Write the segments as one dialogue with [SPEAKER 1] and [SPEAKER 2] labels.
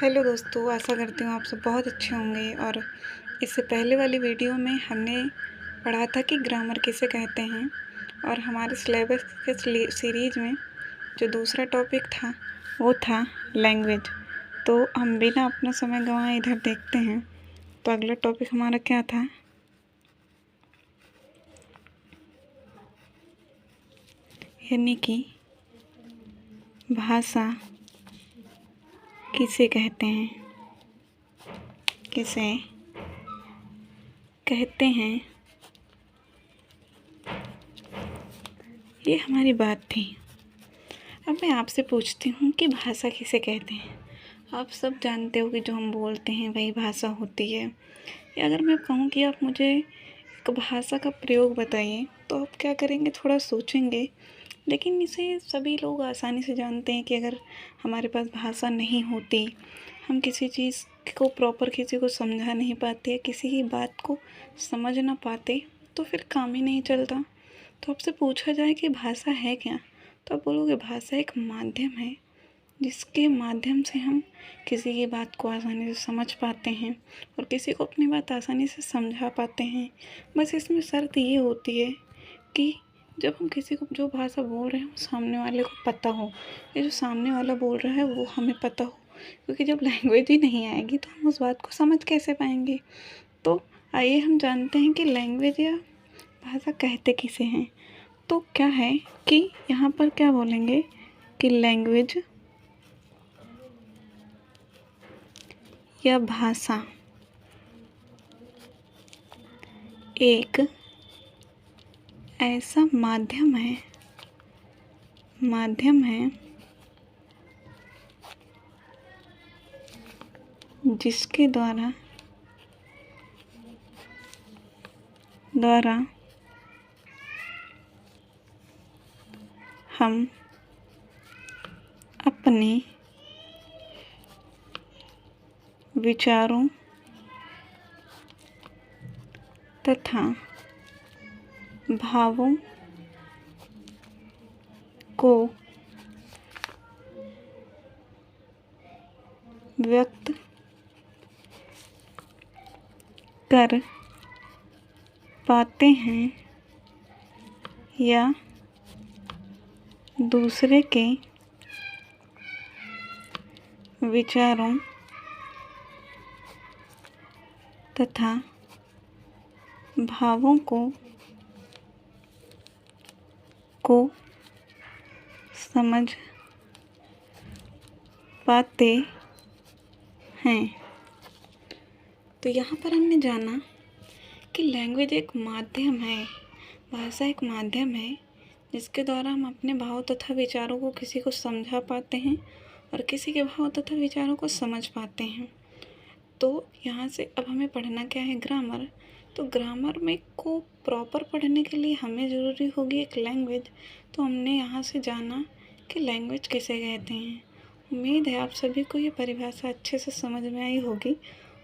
[SPEAKER 1] Hello दोस्तों, आशा करती हूँ आप सब बहुत अच्छे होंगे। और इससे पहले वाली वीडियो में हमने पढ़ा था कि ग्रामर किसे कहते हैं, और हमारे सिलेबस के सीरीज में जो दूसरा टॉपिक था वो था लैंग्वेज। तो हम बिना अपना समय गंवाए इधर देखते हैं। तो अगला टॉपिक हमारा क्या था? यानी कि भाषा किसे कहते हैं, किसे कहते हैं, ये हमारी बात थी। अब मैं आपसे पूछती हूँ कि भाषा किसे कहते हैं। आप सब जानते हो कि जो हम बोलते हैं वही भाषा होती है। या अगर मैं कहूँ कि आप मुझे एक भाषा का प्रयोग बताइए, तो आप क्या करेंगे? थोड़ा सोचेंगे। लेकिन इसे सभी लोग आसानी से जानते हैं कि अगर हमारे पास भाषा नहीं होती, हम किसी चीज़ को प्रॉपर किसी को समझा नहीं पाते, किसी की बात को समझ ना पाते, तो फिर काम ही नहीं चलता। तो आपसे पूछा जाए कि भाषा है क्या, तो आप बोलोगे भाषा एक माध्यम है जिसके माध्यम से हम किसी की बात को आसानी से समझ पाते हैं और किसी को अपनी बात आसानी से समझा पाते हैं। बस इसमें शर्त ये होती है कि जब हम किसी को जो भाषा बोल रहे हैं वो सामने वाले को पता हो, या जो सामने वाला बोल रहा है वो हमें पता हो। क्योंकि जब लैंग्वेज ही नहीं आएगी तो हम उस बात को समझ कैसे पाएंगे। तो आइए हम जानते हैं कि लैंग्वेज या भाषा कहते किसे हैं। तो क्या है कि यहाँ पर क्या बोलेंगे कि लैंग्वेज या भाषा एक ऐसा माध्यम है जिसके द्वारा हम अपने विचारों तथा भावों को व्यक्त कर पाते हैं या दूसरे के विचारों तथा भावों को समझ पाते हैं। तो यहाँ पर हमने जाना कि लैंग्वेज एक माध्यम है, भाषा एक माध्यम है जिसके द्वारा हम अपने भाव तथा विचारों को किसी को समझा पाते हैं और किसी के भाव तथा विचारों को समझ पाते हैं। तो यहाँ से अब हमें पढ़ना क्या है? ग्रामर। तो ग्रामर में को प्रॉपर पढ़ने के लिए हमें ज़रूरी होगी एक लैंग्वेज। तो हमने यहाँ से जाना कि लैंग्वेज किसे कहते हैं। उम्मीद है आप सभी को ये परिभाषा अच्छे से समझ में आई होगी।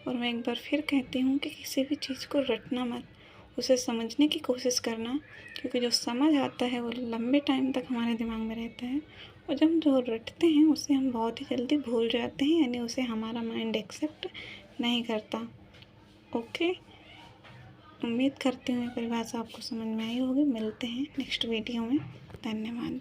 [SPEAKER 1] और मैं एक बार फिर कहती हूँ कि किसी भी चीज़ को रटना मत, उसे समझने की कोशिश करना। क्योंकि जो समझ आता है वो लंबे टाइम तक हमारे दिमाग में रहता है, और जब हम जो रटते हैं उसे हम बहुत ही जल्दी भूल जाते हैं, यानी उसे हमारा माइंड एक्सेप्ट नहीं करता। ओके, उम्मीद करती हूँ ये परिभाषा आपको समझ में आई होगी। मिलते हैं नेक्स्ट वीडियो में। धन्यवाद।